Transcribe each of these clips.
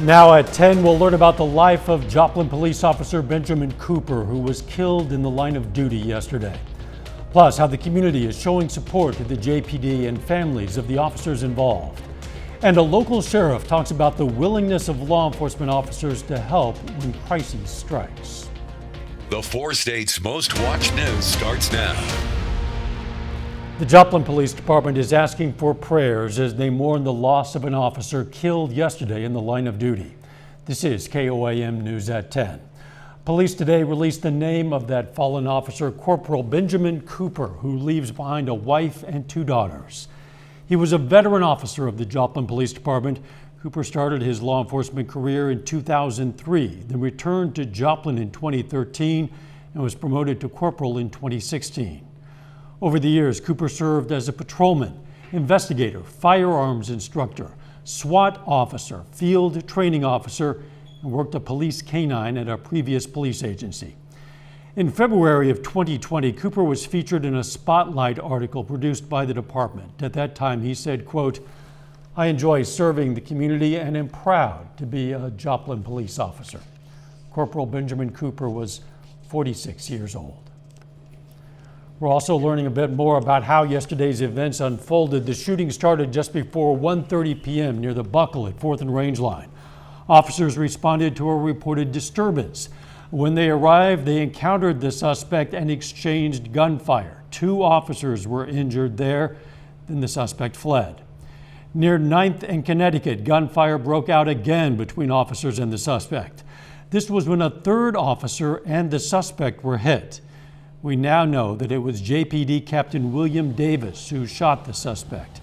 Now at 10, we'll learn about the life of Joplin police officer Benjamin Cooper, who was killed in the line of duty yesterday. Plus, how the community is showing support to the JPD and families of the officers involved. And a local sheriff talks about the willingness of law enforcement officers to help when crisis strikes. The 4 states' most watched news starts now. The Joplin Police Department is asking for prayers as they mourn the loss of an officer killed yesterday in the line of duty. This is KOAM News at 10. Police today released the name of that fallen officer, Corporal Benjamin Cooper, who leaves behind a wife and 2 daughters. He was a veteran officer of the Joplin Police Department. Cooper started his law enforcement career in 2003, then returned to Joplin in 2013 and was promoted to corporal in 2016. Over the years, Cooper served as a patrolman, investigator, firearms instructor, SWAT officer, field training officer, and worked a police canine at a previous police agency. In February of 2020, Cooper was featured in a Spotlight article produced by the department. At that time, he said, quote, "I enjoy serving the community and am proud to be a Joplin police officer." Corporal Benjamin Cooper was 46 years old. We're also learning a bit more about how yesterday's events unfolded. The shooting started just before 1:30 p.m. near the Buckle at 4th and Range Line. Officers responded to a reported disturbance. When they arrived, they encountered the suspect and exchanged gunfire. 2 officers were injured there, then the suspect fled. Near 9th and Connecticut, gunfire broke out again between officers and the suspect. This was when a 3rd officer and the suspect were hit. We now know that it was JPD Captain William Davis who shot the suspect.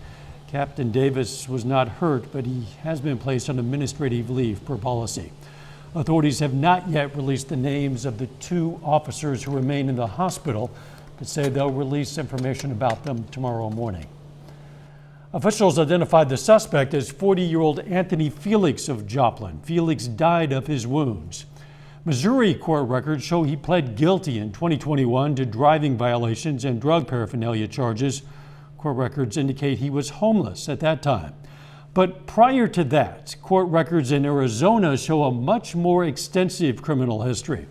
Captain Davis was not hurt, but he has been placed on administrative leave per policy. Authorities have not yet released the names of the 2 officers who remain in the hospital, but say they'll release information about them tomorrow morning. Officials identified the suspect as 40-year-old Anthony Felix of Joplin. Felix died of his wounds. Missouri court records show he pled guilty in 2021 to driving violations and drug paraphernalia charges. Court records indicate he was homeless at that time. But prior to that, court records in Arizona show a much more extensive criminal history.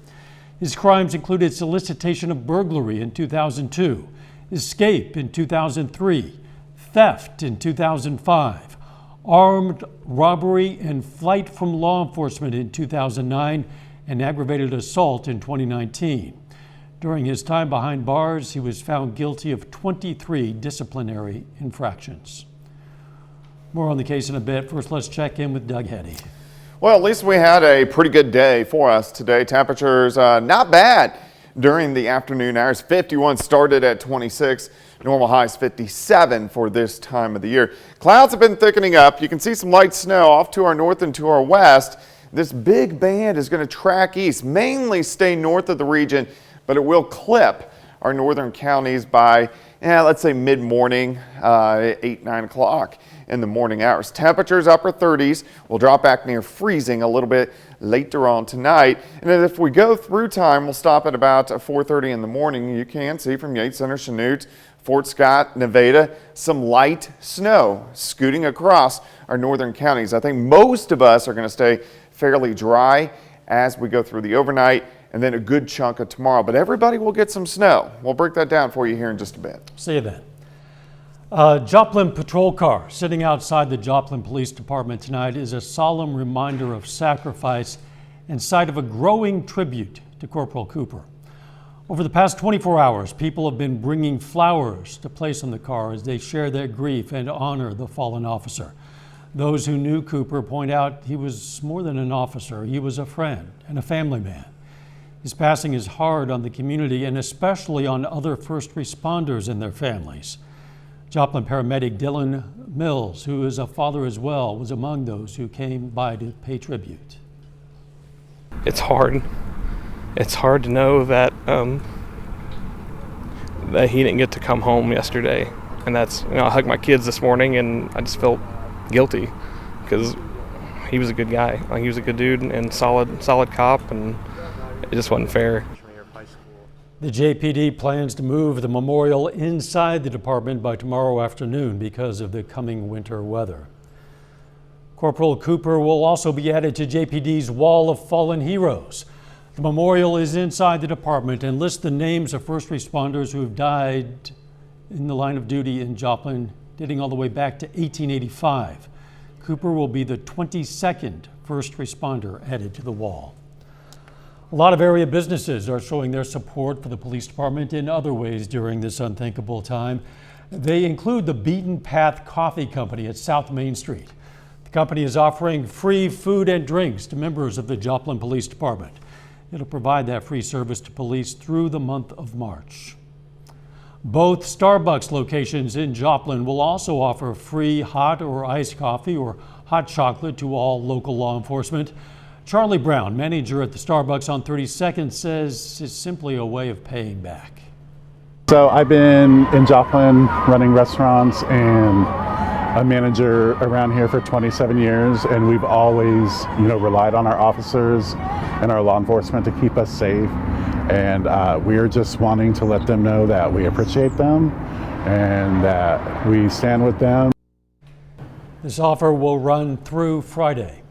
His crimes included solicitation of burglary in 2002, escape in 2003, theft in 2005, armed robbery and flight from law enforcement in 2009, and aggravated assault in 2019. During his time behind bars, he was found guilty of 23 disciplinary infractions. More on the case in a bit. First, let's check in with Doug Heddy. Well, at least we had a pretty good day for us today. Temperatures not bad during the afternoon hours. 51 started at 26. Normal highs 57 for this time of the year. Clouds have been thickening up. You can see some light snow off to our north and to our west. This big band is going to track east, mainly stay north of the region, but it will clip our northern counties by, let's say mid-morning, 8, 9 o'clock in the morning hours. Temperatures upper 30s will drop back near freezing a little bit later on tonight. And then if we go through time, we'll stop at about 4:30 in the morning. You can see from Yates Center, Chanute, Fort Scott, Nevada, some light snow scooting across our northern counties. I think most of us are going to stay fairly dry as we go through the overnight and then a good chunk of tomorrow. But everybody will get some snow. We'll break that down for you here in just a bit. See you then. A Joplin patrol car sitting outside the Joplin Police Department tonight is a solemn reminder of sacrifice and site of a growing tribute to Corporal Cooper. Over the past 24 hours, people have been bringing flowers to place on the car as they share their grief and honor the fallen officer. Those who knew Cooper point out he was more than an officer. He was a friend and a family man. His passing is hard on the community and especially on other first responders and their families. Joplin paramedic Dylan Mills, who is a father as well, was among those who came by to pay tribute. It's hard. It's hard to know that that he didn't get to come home yesterday. And that's, I hugged my kids this morning and I just felt guilty because he was a good guy. Like, he was a good dude and solid cop, and it just wasn't fair. The JPD plans to move the memorial inside the department by tomorrow afternoon because of the coming winter weather. Corporal Cooper will also be added to JPD's Wall of Fallen Heroes. The memorial is inside the department and lists the names of first responders who have died in the line of duty in Joplin, dating all the way back to 1885. Cooper will be the 22nd first responder added to the wall. A lot of area businesses are showing their support for the police department in other ways during this unthinkable time. They include the Beaten Path Coffee Company at South Main Street. The company is offering free food and drinks to members of the Joplin Police Department. It'll provide that free service to police through the month of March. Both Starbucks locations in Joplin will also offer free hot or iced coffee or hot chocolate to all local law enforcement. Charlie Brown, manager at the Starbucks on 32nd, says it's simply a way of paying back. So I've been in Joplin running restaurants and a manager around here for 27 years, and we've always, relied on our officers and our law enforcement to keep us safe. And we're just wanting to let them know that we appreciate them and that we stand with them. This offer will run through Friday.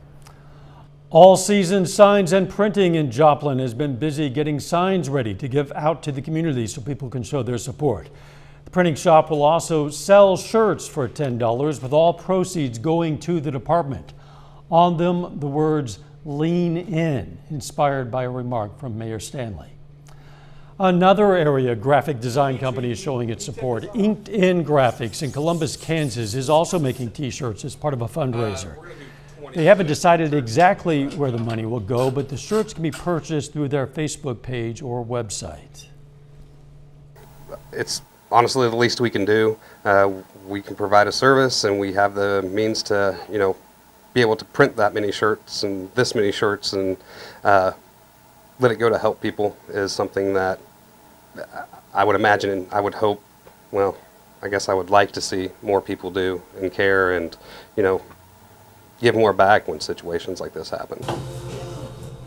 All season signs and printing in Joplin has been busy getting signs ready to give out to the community so people can show their support. The printing shop will also sell shirts for $10 with all proceeds going to the department. On them, the words "Lean In," inspired by a remark from Mayor Stanley. Another area graphic design company is showing its support. Inked In Graphics in Columbus, Kansas is also making t-shirts as part of a fundraiser. They haven't decided exactly where the money will go, but the shirts can be purchased through their Facebook page or website. It's honestly the least we can do. We can provide a service, and we have the means to, be able to print that many shirts and this many shirts and let it go to help people is something that I would imagine and I would hope, I guess I would like to see more people do and care and, give more back when situations like this happen.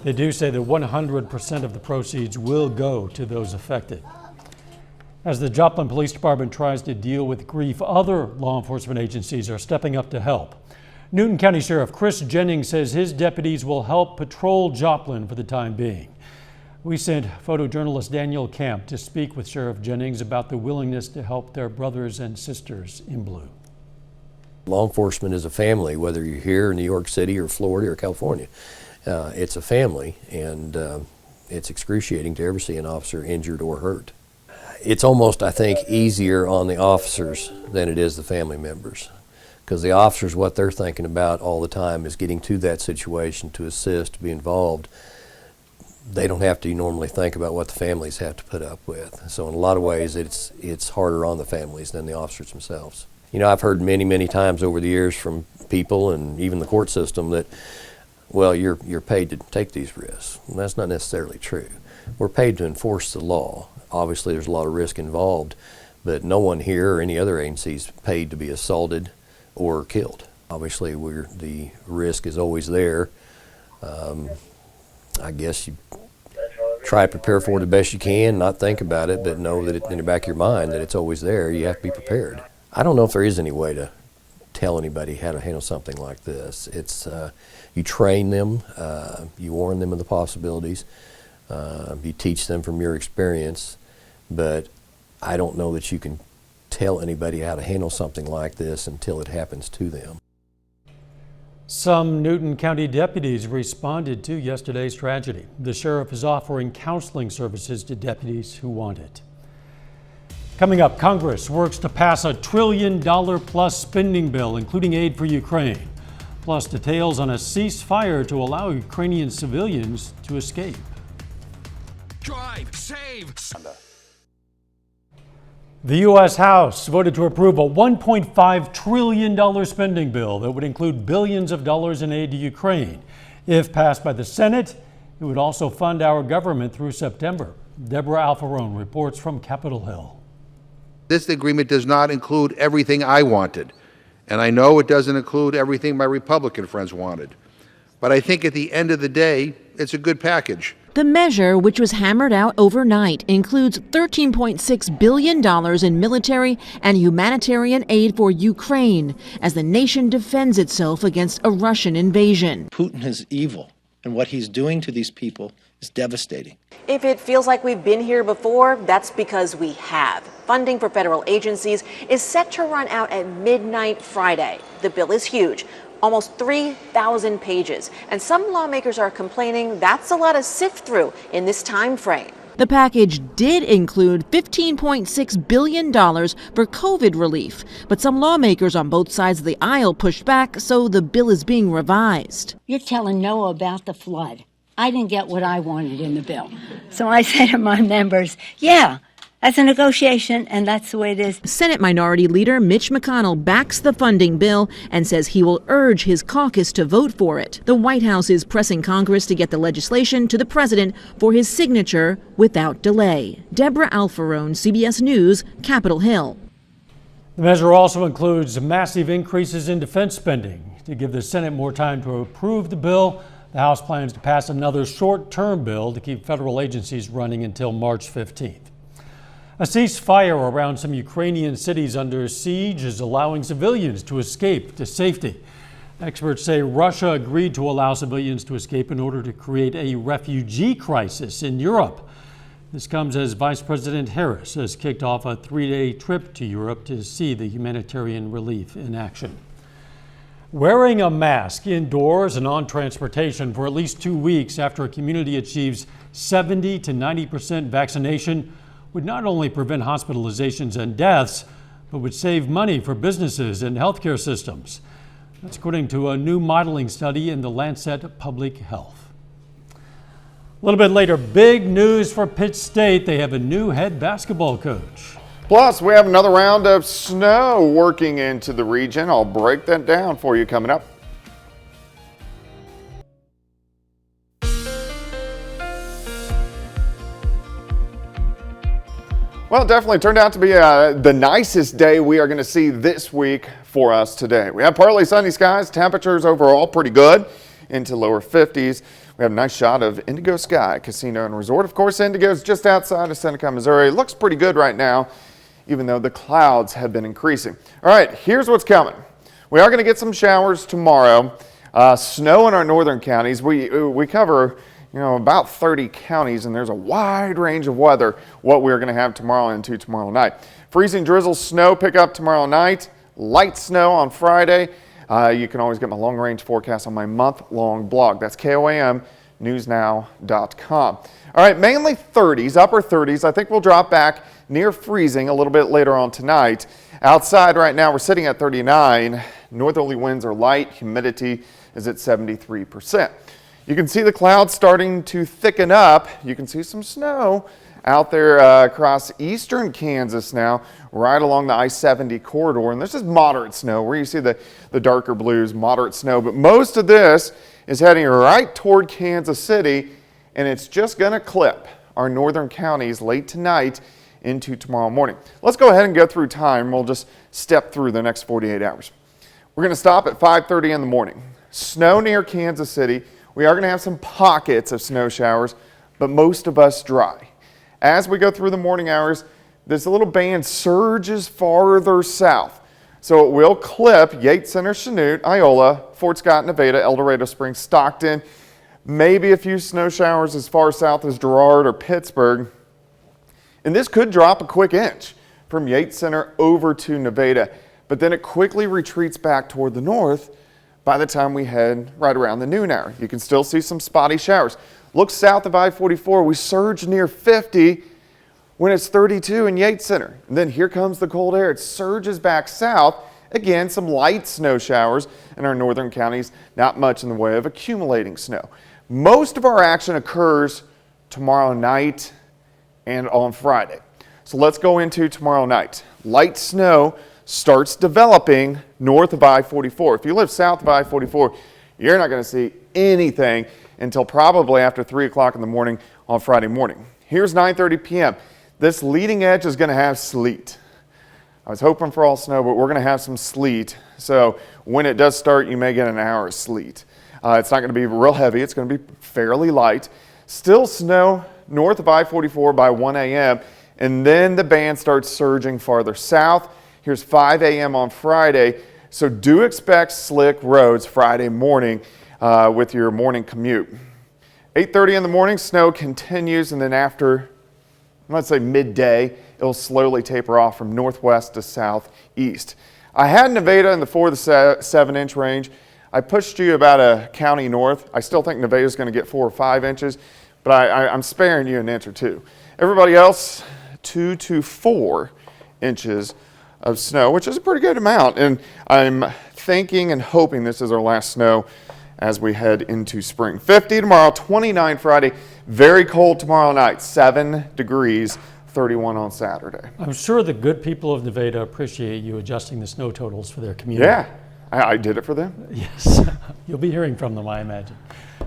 They do say that 100% of the proceeds will go to those affected. As the Joplin Police Department tries to deal with grief, other law enforcement agencies are stepping up to help. Newton County Sheriff Chris Jennings says his deputies will help patrol Joplin for the time being. We sent photojournalist Daniel Camp to speak with Sheriff Jennings about the willingness to help their brothers and sisters in blue. Law enforcement is a family, whether you're here in New York City or Florida or California. It's a family, and it's excruciating to ever see an officer injured or hurt. It's almost, I think, easier on the officers than it is the family members, because the officers, what they're thinking about all the time is getting to that situation to assist, to be involved. They don't have to normally think about what the families have to put up with. So in a lot of ways, it's harder on the families than the officers themselves. I've heard many, many times over the years from people and even the court system that, well, you're paid to take these risks. And that's not necessarily true. We're paid to enforce the law. Obviously, there's a lot of risk involved, but no one here or any other agency is paid to be assaulted or killed. Obviously, the risk is always there. I guess you try to prepare for it the best you can, not think about it, but know that in the back of your mind that it's always there. You have to be prepared. I don't know if there is any way to tell anybody how to handle something like this. It's you train them, you warn them of the possibilities, you teach them from your experience, but I don't know that you can tell anybody how to handle something like this until it happens to them. Some Newton County deputies responded to yesterday's tragedy. The sheriff is offering counseling services to deputies who want it. Coming up, Congress works to pass a $1 trillion+ spending bill, including aid for Ukraine. Plus details on a ceasefire to allow Ukrainian civilians to escape. Drive, save. The U.S. House voted to approve a $1.5 trillion spending bill that would include billions of dollars in aid to Ukraine. If passed by the Senate, it would also fund our government through September. Deborah Alfarone reports from Capitol Hill. This agreement does not include everything I wanted, and I know it doesn't include everything my Republican friends wanted. But I think at the end of the day, it's a good package. The measure, which was hammered out overnight, includes $13.6 billion in military and humanitarian aid for Ukraine as the nation defends itself against a Russian invasion. Putin is evil, and what he's doing to these people is devastating. If it feels like we've been here before, that's because we have. Funding for federal agencies is set to run out at midnight Friday. The bill is huge, almost 3,000 pages, and some lawmakers are complaining that's a lot to sift through in this time frame. The package did include $15.6 billion for COVID relief, but some lawmakers on both sides of the aisle pushed back, so the bill is being revised. You're telling Noah about the flood. I didn't get what I wanted in the bill. So I said to my members, yeah, that's a negotiation, and that's the way it is. Senate Minority Leader Mitch McConnell backs the funding bill and says he will urge his caucus to vote for it. The White House is pressing Congress to get the legislation to the president for his signature without delay. Deborah Alfarone, CBS News, Capitol Hill. The measure also includes massive increases in defense spending. To give the Senate more time to approve the bill, the House plans to pass another short-term bill to keep federal agencies running until March 15th. A ceasefire around some Ukrainian cities under siege is allowing civilians to escape to safety. Experts say Russia agreed to allow civilians to escape in order to create a refugee crisis in Europe. This comes as Vice President Harris has kicked off a 3-day trip to Europe to see the humanitarian relief in action. Wearing a mask indoors and on transportation for at least 2 weeks after a community achieves 70 to 90% vaccination would not only prevent hospitalizations and deaths, but would save money for businesses and healthcare systems. That's according to a new modeling study in the Lancet Public Health. A little bit later, big news for Pitt State. They have a new head basketball coach. Plus, we have another round of snow working into the region. I'll break that down for you coming up. Well, it definitely turned out to be the nicest day we are going to see this week for us today. We have partly sunny skies, temperatures overall pretty good into lower 50s. We have a nice shot of Indigo Sky Casino and Resort. Of course, Indigo's just outside of Seneca, Missouri. It looks pretty good right now, even though the clouds have been increasing. All right, here's what's coming. We are going to get some showers tomorrow. Snow in our northern counties. We cover about 30 counties, and there's a wide range of weather what we're going to have tomorrow into tomorrow night. Freezing drizzle, snow pickup tomorrow night, light snow on Friday. You can always get my long-range forecast on my month-long blog. That's KOAMnewsnow.com. All right, mainly 30s, upper 30s. I think we'll drop back near freezing a little bit later on tonight. Outside right now, we're sitting at 39. Northerly winds are light. Humidity is at 73%. You can see the clouds starting to thicken up. You can see some snow out there across eastern Kansas now, right along the I-70 corridor. And this is moderate snow, where you see the darker blues, moderate snow. But most of this is heading right toward Kansas City, and it's just going to clip our northern counties late tonight into tomorrow morning. Let's go ahead and go through time. We'll just step through the next 48 hours. We're going to stop at 5:30 in the morning. Snow near Kansas City. We are going to have some pockets of snow showers, but most of us dry. As we go through the morning hours, this little band surges farther south. So it will clip Yates Center, Chanute, Iola, Fort Scott, Nevada, El Dorado Springs, Stockton, maybe a few snow showers as far south as Girard or Pittsburgh. And this could drop a quick inch from Yates Center over to Nevada, but then it quickly retreats back toward the north by the time we head right around the noon hour. You can still see some spotty showers. Look south of I-44. We surge near 50 when it's 32 in Yates Center. And then here comes the cold air. It surges back south. Again, some light snow showers in our northern counties. Not much in the way of accumulating snow. Most of our action occurs tomorrow night and on Friday. So let's go into tomorrow night. Light snow starts developing north of I-44. If you live south of I-44, you're not going to see anything until probably after 3 o'clock in the morning on Friday morning. Here's 9:30 p.m. This leading edge is going to have sleet. I was hoping for all snow, but we're going to have some sleet. So when it does start, you may get an hour of sleet. It's not going to be real heavy. It's going to be fairly light. Still snow north of I-44 by 1 a.m. and then the band starts surging farther south. Here's 5 a.m. on Friday, so do expect slick roads Friday morning with your morning commute. 8:30 in the morning, snow continues, and then after, let's say midday, it'll slowly taper off from northwest to southeast. I had Nevada in the 4 to 7-inch range. I pushed you about a county north. I still think Nevada's going to get 4 or 5 inches, but I'm sparing you an inch or two. Everybody else, 2 to 4 inches of snow, which is a pretty good amount. And I'm thinking and hoping this is our last snow as we head into spring. 50 tomorrow, 29 Friday, very cold tomorrow night, 7 degrees, 31 on Saturday. I'm sure the good people of Nevada appreciate you adjusting the snow totals for their community. Yeah, I did it for them. Yes, you'll be hearing from them, I imagine.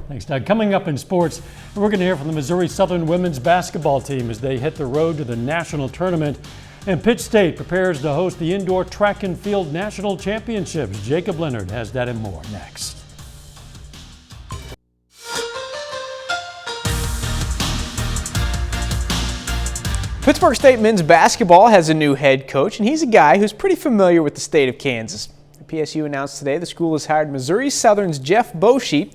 Thanks, Doug. Coming up in sports, we're going to hear from the Missouri Southern women's basketball team as they hit the road to the national tournament. And Pitt State prepares to host the indoor track and field national championships. Jacob Leonard has that and more next. Pittsburgh State men's basketball has a new head coach, and he's a guy who's pretty familiar with the state of Kansas. The PSU announced today the school has hired Missouri Southern's Jeff Boschee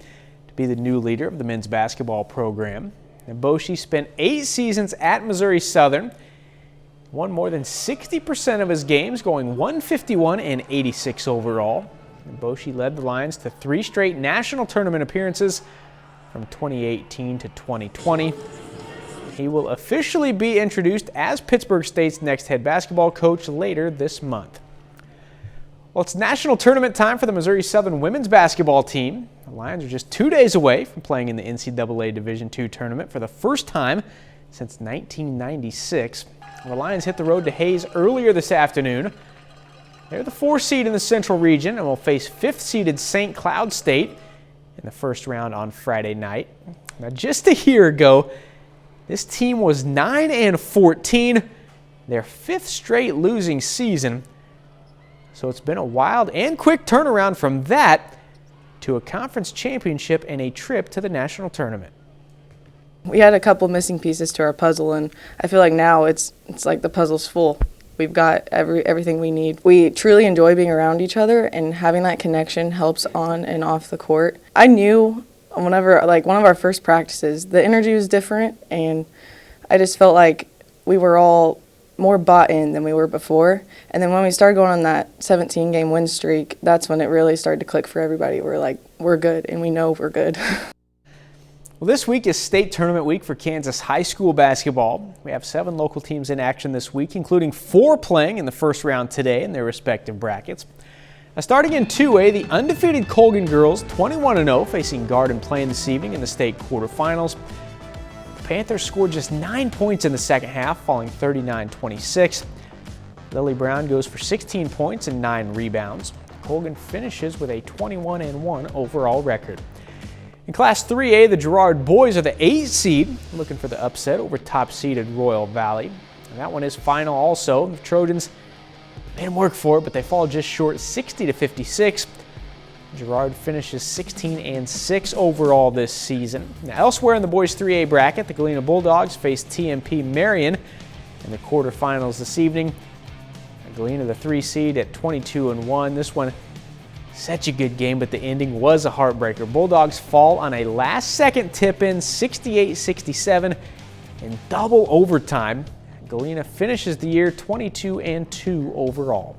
to be the new leader of the men's basketball program. And Boschee spent 8 seasons at Missouri Southern, won more than 60% of his games, going 151 and 86 overall. And Boschee led the Lions to 3 straight national tournament appearances from 2018 to 2020. He will officially be introduced as Pittsburgh State's next head basketball coach later this month. Well, it's national tournament time for the Missouri Southern women's basketball team. The Lions are just 2 days away from playing in the NCAA Division II tournament for the first time since 1996. The Lions hit the road to Hayes earlier this afternoon. They're the 4th seed in the Central Region and will face 5th-seeded St. Cloud State in the first round on Friday night. Now, just a year ago, this team was 9-14, their 5th straight losing season. So it's been a wild and quick turnaround from that to a conference championship and a trip to the national tournament. We had a couple missing pieces to our puzzle, and I feel like now it's like the puzzle's full. We've got everything we need. We truly enjoy being around each other, and having that connection helps on and off the court. I knew whenever, like one of our first practices, the energy was different, and I just felt like we were all more bought in than we were before. And then when we started going on that 17-game win streak, that's when it really started to click for everybody. We're like, we're good, and we know we're good. Well, this week is state tournament week for Kansas high school basketball. We have 7 local teams in action this week, including 4 playing in the first round today in their respective brackets. Now, starting in 2A, the undefeated Colgan girls, 21-0, facing Garden Plain this evening in the state quarterfinals. The Panthers scored just 9 points in the second half, falling 39-26. Lily Brown goes for 16 points and 9 rebounds. Colgan finishes with a 21-1 overall record. In Class 3A, the Girard boys are the 8th seed, looking for the upset over top-seeded Royal Valley. And that one is final also. The Trojans made them work for it, but they fall just short 60-56. Girard finishes 16-6 overall this season. Now, elsewhere in the boys 3A bracket, the Galena Bulldogs face TMP Marion in the quarterfinals this evening. Galena, the 3 seed at 22-1. This one such a good game, but the ending was a heartbreaker. Bulldogs fall on a last-second tip-in, 68-67, in double overtime. Galena finishes the year 22-2 overall.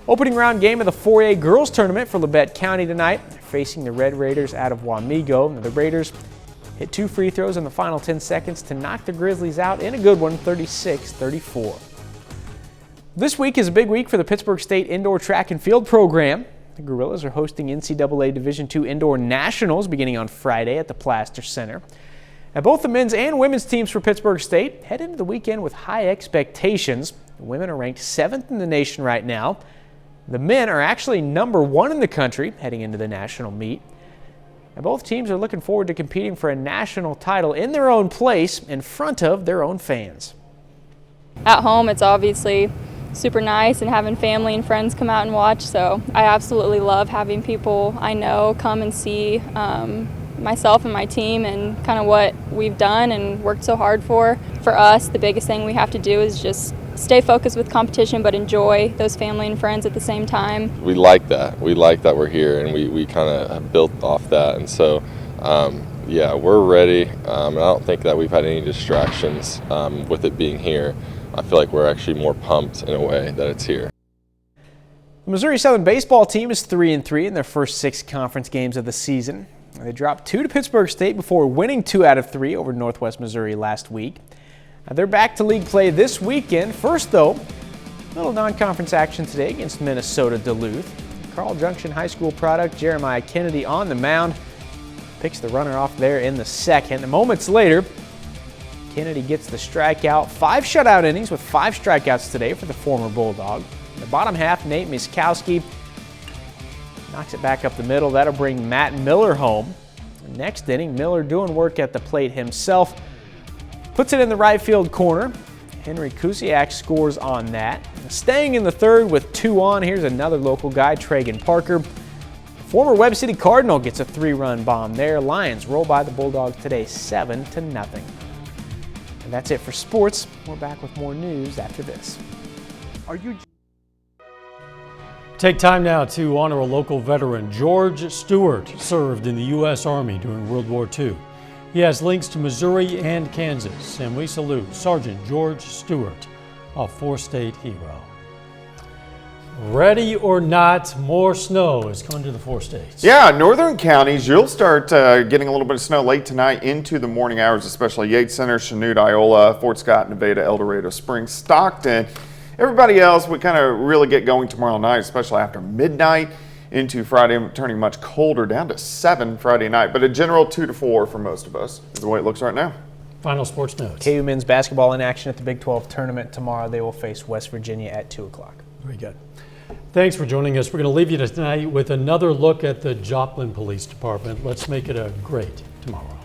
Opening round game of the 4A girls tournament for Labette County tonight. They're facing the Red Raiders out of WAMEGO. Now, the Raiders hit 2 free throws in the final 10 seconds to knock the Grizzlies out in a good one, 36-34. This week is a big week for the Pittsburgh State indoor track and field program. The Gorillas are hosting NCAA Division II Indoor Nationals beginning on Friday at the Plaster Center. Now, both the men's and women's teams for Pittsburgh State head into the weekend with high expectations. The women are ranked 7th in the nation right now. The men are actually number 1 in the country heading into the national meet. And both teams are looking forward to competing for a national title in their own place in front of their own fans. At home, it's obviously super nice, and having family and friends come out and watch, so I absolutely love having people I know come and see myself and my team and kind of what we've done and worked so hard for. For us, the biggest thing we have to do is just stay focused with competition, but enjoy those family and friends at the same time. We like that. We like that we're here, and we kind of have built off that. And so, yeah, we're ready. And I don't think that we've had any distractions with it being here. I feel like we're actually more pumped in a way that it's here. The Missouri Southern baseball team is 3-3 in their first 6 conference games of the season. They dropped 2 to Pittsburgh State before winning 2 out of 3 over Northwest Missouri last week. They're back to league play this weekend. First, though, little non-conference action today against Minnesota Duluth. Carl Junction High School product Jeremiah Kennedy on the mound. Picks the runner off there in the second. And moments later, Kennedy gets the strikeout. 5 shutout innings with 5 strikeouts today for the former Bulldog. In the bottom half, Nate Miskowski knocks it back up the middle. That'll bring Matt Miller home. The next inning, Miller doing work at the plate himself. Puts it in the right field corner. Henry Kusiak scores on that. Staying in the third with 2 on, here's another local guy, Tragan Parker. Former Webb City Cardinal gets a 3-run bomb there. Lions roll by the Bulldogs today 7-0. And that's it for sports. We're back with more news after this. Take time now to honor a local veteran. George Stewart served in the U.S. Army during World War II. He has links to Missouri and Kansas, and we salute Sergeant George Stewart, a 4-state hero. Ready or not, more snow is coming to the 4 states. Yeah, northern counties, you'll start getting a little bit of snow late tonight into the morning hours, especially Yates Center, Chanute, Iola, Fort Scott, Nevada, El Dorado Springs, Stockton. Everybody else, we kind of really get going tomorrow night, especially after midnight into Friday, turning much colder, down to 7 Friday night, but a general 2 to 4 for most of us is the way it looks right now. Final sports notes. KU men's basketball in action at the Big 12 tournament tomorrow. They will face West Virginia at 2 o'clock. Very good. Thanks for joining us. We're going to leave you tonight with another look at the Joplin Police Department. Let's make it a great tomorrow.